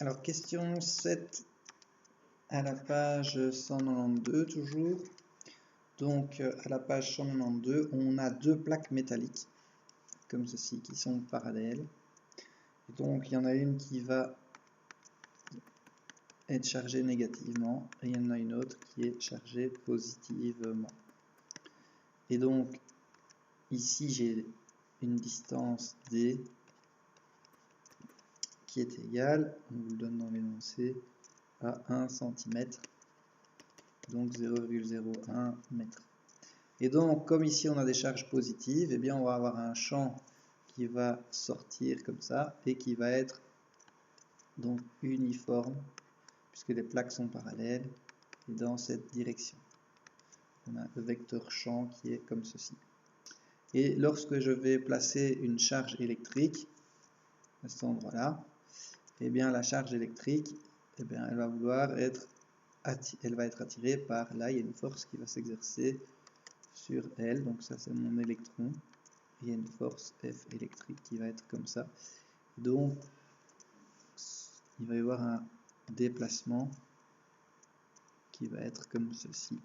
Alors, question 7 à la page 192 toujours. Donc, à la page 192, on a deux plaques métalliques, comme ceci, qui sont parallèles. Et donc, il y en a une qui va être chargée négativement, et il y en a une autre qui est chargée positivement. Et donc, ici, j'ai une distance D qui est égale, on vous le donne dans l'énoncé, à 1 cm, donc 0,01 m. Et donc, comme ici on a des charges positives, eh bien on va avoir un champ qui va sortir comme ça et qui va être donc uniforme, puisque les plaques sont parallèles, et dans cette direction. On a le vecteur champ qui est comme ceci. Et lorsque je vais placer une charge électrique à cet endroit-là, eh bien la charge électrique, eh bien, elle va être attirée par là, il y a une force qui va s'exercer sur elle, donc ça c'est mon électron, il y a une force F électrique qui va être comme ça, donc il va y avoir un déplacement qui va être comme ceci,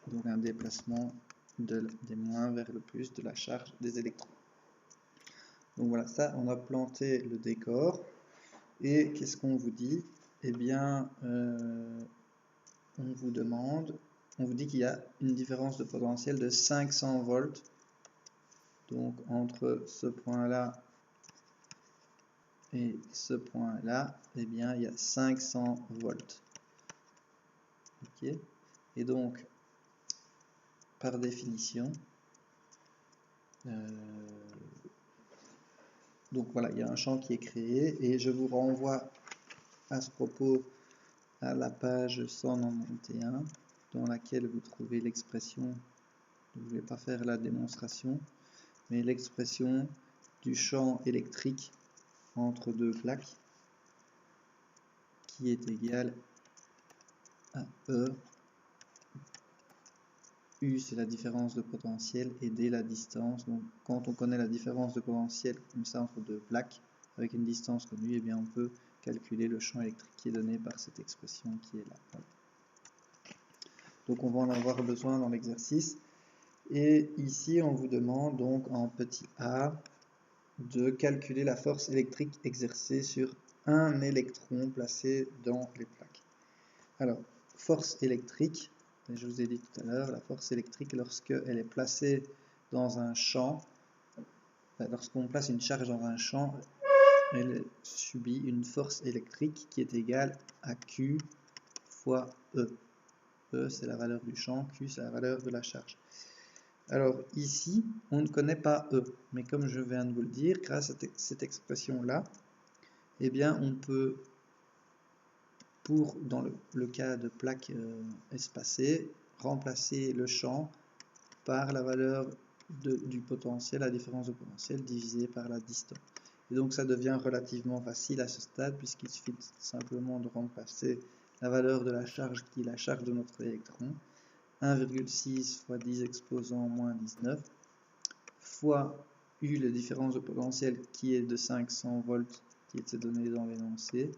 donc un déplacement des moins vers le plus de la charge des électrons. Donc voilà, ça on a planté le décor, et qu'est-ce qu'on vous dit? Eh bien, on vous dit qu'il y a une différence de potentiel de 500 volts, donc entre ce point-là et ce point-là, eh bien, il y a 500 volts. Okay. Et donc, par définition, donc voilà, il y a un champ qui est créé, et je vous renvoie à ce propos à la page 191, dans laquelle vous trouvez l'expression, je ne vais pas faire la démonstration, mais l'expression du champ électrique entre deux plaques qui est égal à E. U c'est la différence de potentiel et D la distance. Donc quand on connaît la différence de potentiel comme ça entre deux plaques avec une distance connue, eh bien on peut calculer le champ électrique qui est donné par cette expression qui est là. Voilà. Donc on va en avoir besoin dans l'exercice. Et ici on vous demande donc en petit a de calculer la force électrique exercée sur un électron placé dans les plaques. Alors, force électrique, je vous ai dit tout à l'heure, la force électrique, lorsqu'elle est placée dans un champ, lorsqu'on place une charge dans un champ, elle subit une force électrique qui est égale à Q fois E. E, c'est la valeur du champ, Q, c'est la valeur de la charge. Alors ici, on ne connaît pas E, mais comme je viens de vous le dire, grâce à cette expression-là, eh bien on peut, dans le cas de plaques espacées, remplacer le champ par la valeur du potentiel, la différence de potentiel divisée par la distance. Et donc ça devient relativement facile à ce stade, puisqu'il suffit simplement de remplacer la valeur de la charge qui est la charge de notre électron, 1,6 fois 10 exposant moins 19, fois U, la différence de potentiel qui est de 500 volts, qui était donnée dans l'énoncé,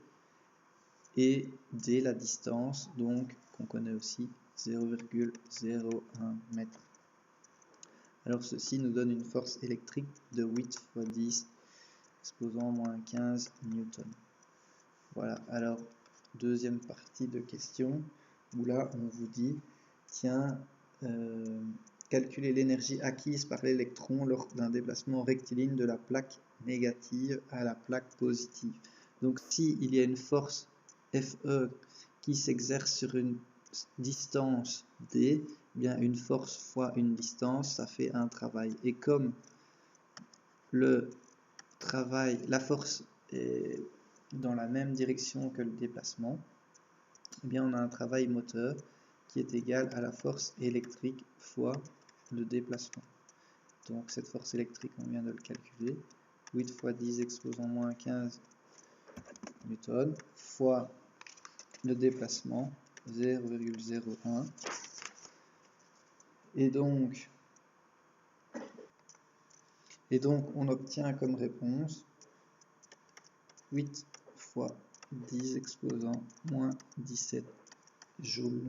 et D, la distance, donc qu'on connaît aussi, 0,01 m. Alors ceci nous donne une force électrique de 8 fois 10 exposant moins 15 newtons. Voilà, alors deuxième partie de question, où là on vous dit, tiens, calculer l'énergie acquise par l'électron lors d'un déplacement rectiligne de la plaque négative à la plaque positive. Donc si il y a une force Fe qui s'exerce sur une distance D, eh bien une force fois une distance, ça fait un travail. Et comme le travail, la force est dans la même direction que le déplacement, eh bien on a un travail moteur qui est égal à la force électrique fois le déplacement. Donc cette force électrique, on vient de le calculer, 8 fois 10 exposant moins 15 newtons, fois le déplacement, 0,01. Et donc on obtient comme réponse 8 fois 10 exposant moins 17 joules.